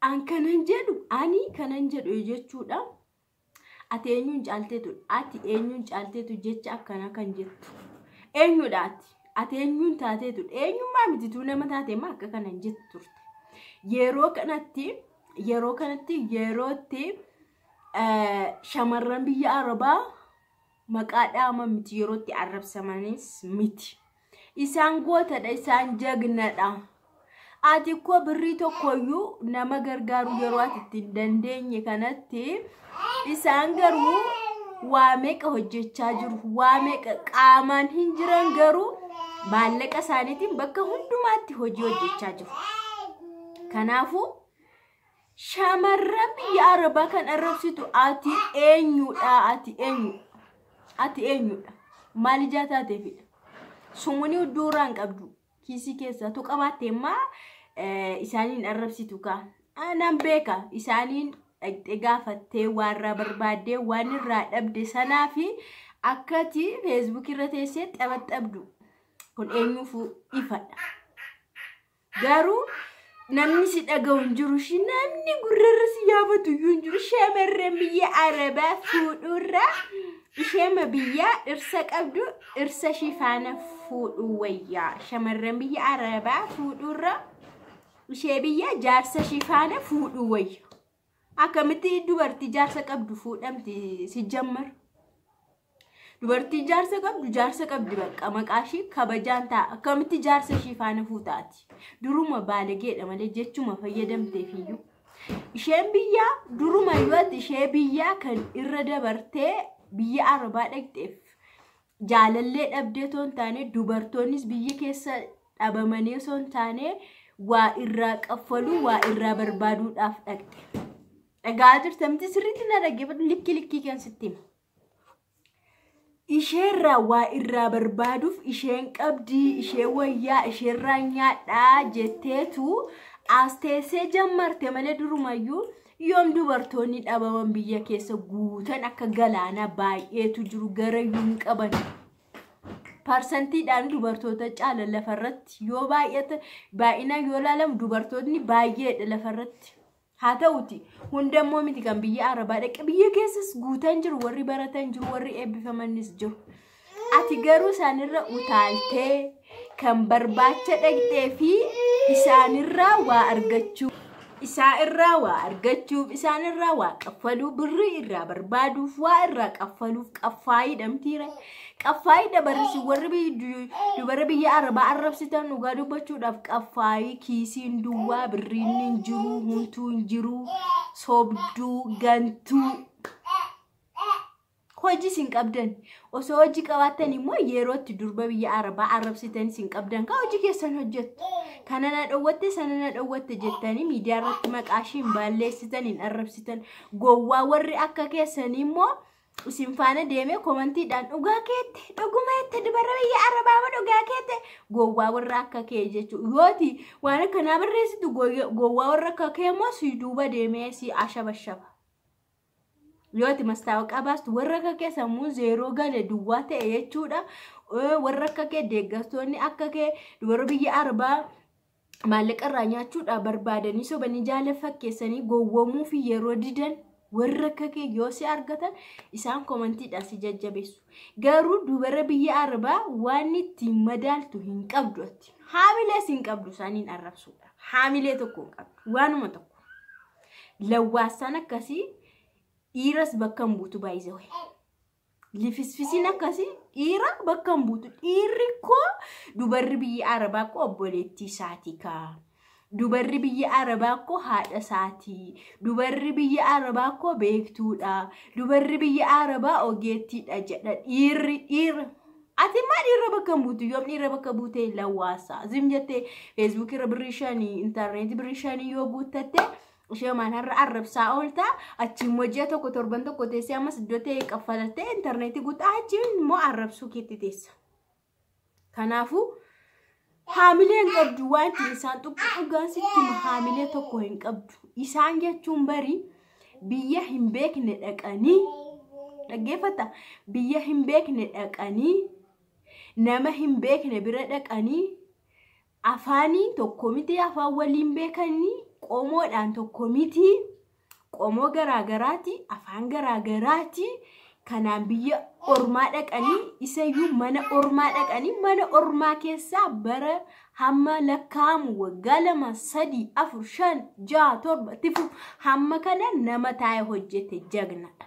An kanan jedhu ani kanan jedhu jechuudha. Ati eenyuun caalteetu ati eenyuun caalteetu jecha akkana kan jettu. Eenyuudhaati? Ati eenyuun taateetu eenyummaa mitituu nama taatee maa akka kanan jettu turte. Yeroo kanatti yerootti shamarran biyya Arabaa maqaa dhaama miti yerootti arrabsamanis miti. Isaan gootadha, isaan jagnadha. Ati ko birrii tokkoyyuu nama gargaaru yeroo ati ittiin dandeenye kanatti isaan garuu waa meeqa hojjechaa jiru, waa meeqa qaamaan hin jiran garuu maallaqa isaaniitiin bakka hundumaatti hojii hojjechaa jiru. Kanaafuu shamarran biyya Arabaa kan arrabsitu ati eenyudha? Ati eenyudha? Maal ijaa taateefidha? Sumuni duraan qabdu kiisii keessa tu qabaattee maa isaaniin arrabsitu ka. Anan beeka isaaniin gaafattee warra barbaadee waan irraa dhabde sanaa fi akkati Facebook irra teessee taphattabdu kun eenyuufuu ifadha. Garuu namni si dhaga'u hin jiru, namni gurrarra si yaafatu hin jiru. Shamarran biyya Arabaa fuudhurra ishee biyya dhirsa qabdu dhirsa shifaana fuudhu wayyaa. Shamarran biyya Arabaa fuudhurra ishee biyya jaarsa shifaana fuudhu wayya. Akkamitti dubartii jaarsa qabdu fuudhamti si jammar? Dubartii jaarsa qabdu bakka maqaashii kabajaan ta'a. Akkamitti jaarsa shifaana fuutaati? Duruma baalageedha malee jechuma fayyadamteefiyyuu. Isheen biyya duruma yoo ishee biyya kan irra dabartee biyya Arabaa dhaqxeef jaalallee dhabdee toon taane dubartoonnis biyya keessa dhabamanii soon taane waa irraa qaffalu waa irraa barbaaduudhaaf dhaqxe. Dhagaa jirtamti sirriitti na dhaggeeffadhu likki kan sitti. Isheerraa waa irraa barbaaduuf isheen qabdii, ishee wayyaa, isheerraa nyaadhaa jetteetu as teessee jammarte malee durumayyuu yoom dubartoonni dhabaman biyya keessa guutan akka galaanaa baay'eetu jiru garayyuu hin qaban. Parsantiidhaan dubartoota caala lafarratti yoo baay'inaan yoo ilaalamu dubartoonni baay'eedha lafarratti. Haa ta'uti hundammoo miti kan biyya Arabaa dhaqe biyya keessas guutan jiru, warri baratan jiru, warri eebbifamanis jiru. Ati garuu isaanirra utaaltee kan barbaacha dhaqxee fi isaanirraa waa argachuu. Isaanirraa waa qaffaluu, birrii irraa barbaaduuf, waa irraa qaffaluuf qaffaayiidhamtiira. Qaffaayidha barsi warri dubara biyya Arabaa arrabsitan dhugaa dubbachuudhaaf qaffaayii kiisiin duwwaa birriin hin jiru, humtuu hin jiru, sobduu, gantuu. Hojii sin qabdan. Osoo hojii qabaatan immoo yerootti durba biyya Arabaa arrabsitan sin qabdan ka hojii keessan hojjettu. Kana na dhowwatte sana na dhowwatte jettanii miidiyaa irratti maqaashiin balleessitan hin arrabsitan. Gowwaa warri akka keessan immoo isin faana deemee komantiidhaan dhugaa keette dhuguma itti dubara biyya Arabaa ma dhugaa keette gowwaa warra akka kee jechuudha. Yooti waan akkanaa barreessitu gowwaa warra akka kee immoo si duuba deemee si ashabashaba. Yooti mastaawoqaa baastu warra akka kee sammuu zeeroo gale duwwaa ta'e jechuudha. Warra akka kee deeggartoonni akka kee dubara biyya Arabaa maallaqa irraa nyaachuudha barbaadanii sobanii jaalafakkeessanii gowwomuu fi yeroo didan warra akka kee yoo si argatan isaan komantiidhaan si jajjabeessu. Garuu dubara biyya Arabaa waan ittiin madaaltu hin qabdu ati. Haamilee sin qabdu isaaniin arrabsuudha. Haamilee tokko hin qabdu. Waanuma tokko. Lawwaasaan akkasii dhiiras bakka hin buutu baay'isee. Lifisfisiin akkasii dhiira bakka hin buutu. Dhiirri koo dubarri biyya Arabaa koo obboleettii isaatii kaa. Dubarri biyya Arabaa koo haadha isaatii. Dubarri biyya Arabaa koo beektuudha. Dubarri biyya Arabaa ogeettiidha jedha. Dhiira. Ati maa dhiira bakka hin buutu? Yoom dhiira bakka buutee lawwaasa. Zim jettee Facebook irra birrii shanii, intarneetii birrii shanii yoo guuttatte ishee maan har'a arrabsaa oolta. Achiin hojii tokko torban tokko teessee ammas iddoo ta'e qaffalattee intarneetii guutaa achiin immoo arrabsuu keetti teessa. Kanaafuu haamilee hin qabdu waan isaan dhugaan sitti haamilee tokko hin qabdu. Isaan jechuun bari biyya hin beekne dhaqanii dhaggeeffata. Biyya hin beekne dhaqanii nama hin beekne bira dhaqanii afaanii tokko miti afaan waliin beekanii qomoodhaan tokko miti. Qomoo garaagaraati, afaan garaagaraati. Kanaan biyya ormaa dhaqanii isayyuu mana ormaa dhaqanii mana ormaa keessaa bara hamma lakkaamu waggaa 2 3 4 5 6 7 tifu hamma kana nama taa'ee hojjete jagnadha.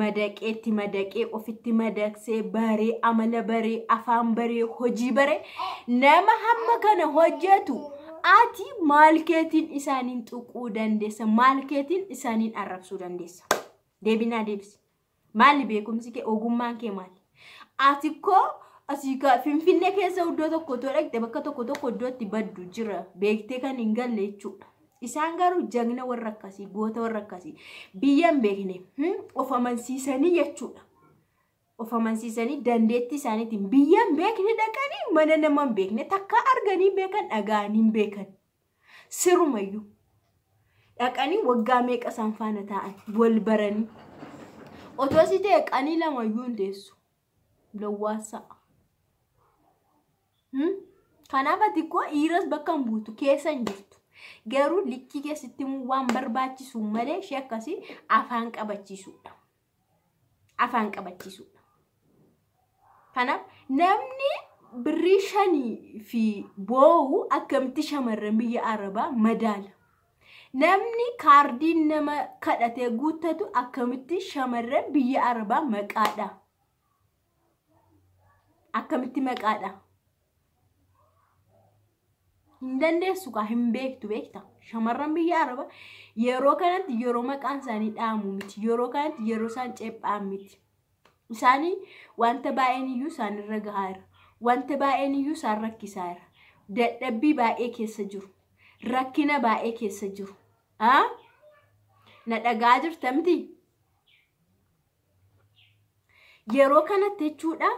Madaqeetti madaqee ofitti madaqsee baree amala baree afaan baree hojii baree nama hamma kana hojjetu ati maalkeetiin isaaniin tuquu dandeessa, maalkeetiin isaaniin arrabsuu dandeessa. Deebinaa deebisi. Maali beekumsi kee ogummaan kee maali? Ati ko asika Finfinnee keessa iddoo tokko dhaqxe bakka tokko iddootti baddu jira. Beektee kan hin galle jechuudha. Isaan garuu jagna warra akkasii, goota warra akkasii biyyan beekne of amansiisanii jechuudha. Of amansiisanii dandeettii isaaniitiin biyyan beekne dhaqanii mana nama hin beekne takka arganii beekan dhaga'anii hin beekan. Sirumayyuu dhaqanii waggaa meeqa isaan faana ta'an wal baranii. Otoo si ta'e qanii lamayyuu hin deessu. Lawwaasa. Kanaaf ati koo dhiiras bakka hin buutu keessa hin jirtu. Garuu likkii keessatti waan barbaachisu malee ishee akkasii afaan qabachiisuudha. Afaan qabachiisuudha. Kanaaf namni birrii 5 fi boo'u akkamitti shamarran biyya Arabaa madaala. Namni kaardiin nama kadhatee guuttatu akkamitti shamarran biyya Arabaa maqaadha. Akkamitti maqaadha. Hin dandeessu ka hin beektu beekta. Shamarran biyya Arabaa yeroo kanatti yeroo maqaan isaanii dhaamu miti. Yeroo kanatti yeroo isaan ceephaan miti. Isaanii wanta baay'een iyyuu isaan irra gahaara. Wanta baay'een iyyuu isaan rakkisaara. Dadhabbii baay'ee keessa jiru. Rakkina baay'ee keessa jiru. Na dhagaa jirta miti. Yeroo kanatti jechuudha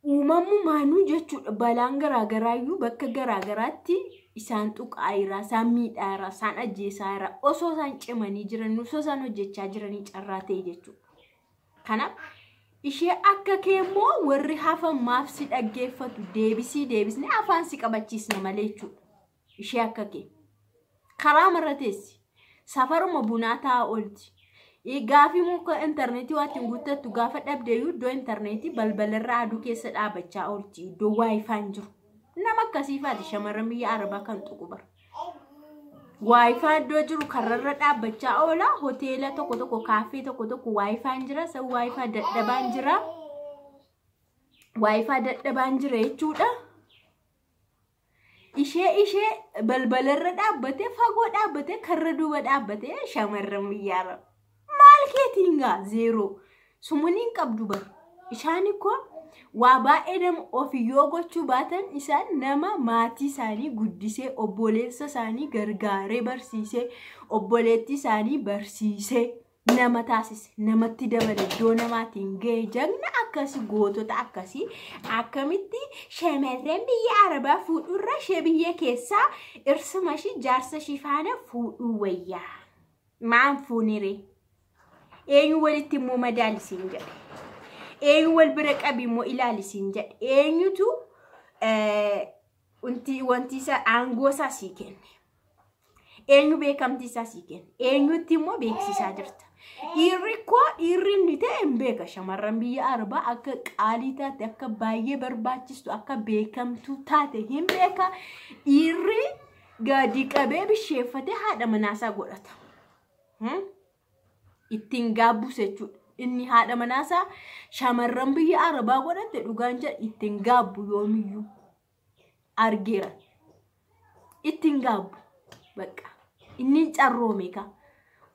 uumamumaanuu jechuudha balaan garaagaraayyuu bakka garaagaraatti isaan tuqaayiraa, isaan miidhaayiraa, isaan ajjeesaayiraa osoo isaan cimanii jiran, osoo isaan hojjechaa jiranii carraa ta'e jechuudha. Kanaaf ishee akka keemmoo warri hafan maaf si dhaggeeffatu deebisnee afaan si qabachiisna malee jechuudha. Ishee akka kee karaa marrateessi safaruma bunaa ta'a oolti. Gaafii muka internetii waatiin guuttattu gaafa dhabdeeyyuu iddoo internetii balbalarraa aduu keessa dhaabachaa oolti. Iddoo waayifaan jiru. Nama akkasiifaati shamarran biyya Arabaa kan tuqu bara. Waayifaan iddoo jiru karrarra dhaabachaa oola. Hoteela tokko kaafee tokko waayifaan jira. San waayifaa dadhabaan jira. Waayifaa dadhabaan jira jechuudha. Ishee balbalarra dhaabbatee fagoo dhaabbatee karra duuba dhaabbatee shamarran biyya Arabaa. Malkeetinga zero. Sumunin qabdu bar. Ishaani ko waa baay'ee nama ofii yoo gochuu baatan isaan nama maatii isaanii guddisee obboleessa isaanii gargaaree barsiisee obboleettii isaanii barsiisee nama taasise namatti dabale iddoo namaatiin ga'e jagna akkasii gootota akkasii akkamitti shamarran biyya Arabaa fuudhurra ishee biyya keessaa irsuma ishii jaarsa ishii faana fuudhuu wayyaa. Maan fuunire. Eenyu walitti immoo madaalisiin jedhe. Eenyu wal bira qabi immoo ilaalisiin jedhe. Eenyutu wanti isa aangoo isaa sii kenne. Eenyu beekamtii isaa sii kenne. Eenyutti immoo beeksisaa jirta. Dhiirri inni ta'e hin beeka shamarran biyya Arabaa akka qaalii taate akka baay'ee barbaachistu akka beekamtuu taate hin beeka. Dhiirri gadi qabee bisheeffatee haadha manaasaa godhata. Ittiin gaabbus jechuudha. Inni haadha manaasaa shamarran biyya Arabaa godhatte dhugaan jedha ittiin gaabbu yoomiyyuu argeera. Ittiin gaabbu bakka inni carroome ka.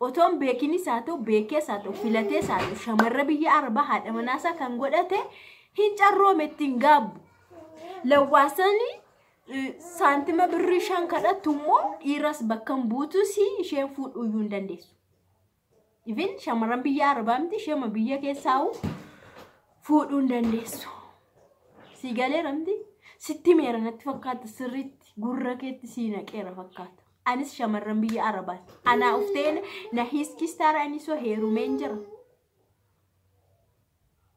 Otoon beekinis haa ta'u beekees haa ta'u filatees haa ta'u shamarra biyya Arabaa haadha manaasaa kan godhate hin carroome ittiin gaabbu. Lawwaasanii saantima birrii 5 kadhattu immoo dhiiras bakka hin buutus isheen fuudhuyyuu hin dandeessu. Even shamarran biyya Arabaa miti ishee biyya keessaa fuudhuu hin dandeessu. Si galeera miti sitti meera natti fakkaata sirriitti gurra keetti si naqeera fakkaata. Anis shamarran biyya Arabaa. Anaa ufteen na hiiskistaara anis heerumeen jira.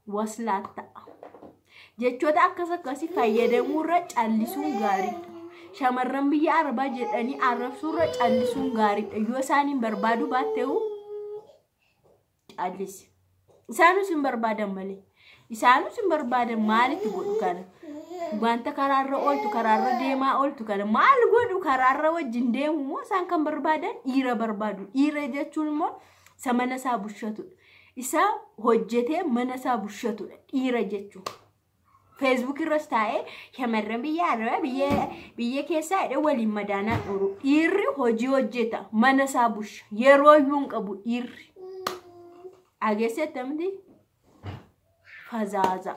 Waslaatta. Jechoota akkas akkasii fayyadamuurra callisuun gaariidha. shamarran biyya arabaa jedhanii arrabsuurra callisuun gaariidha. Yoo isaaniin barbaadu baatteewu callisi. Isaanus hin barbaadan malee. Isaanus hin barbaadan maalitti godhu kana? Wanta karaarra ooltu karaarra deemaa ooltu kana maal godhu karaarra wajjin deemu moo isaan kan barbaadan dhiira barbaadu. Dhiira jechuun immoo isa mana isaa bushatudha. Isa hojjetee mana isaa bushatudha dhiira jechuun. Facebook irras taa'ee shamarran biyya arabaa biyya keessaa jedhee waliin madaanaa dhuru. Dhiirri hojii hojjeta mana isaa busha yeroo iyyuu hin qabu dhiirri. Ageessatti amti fazaazaa.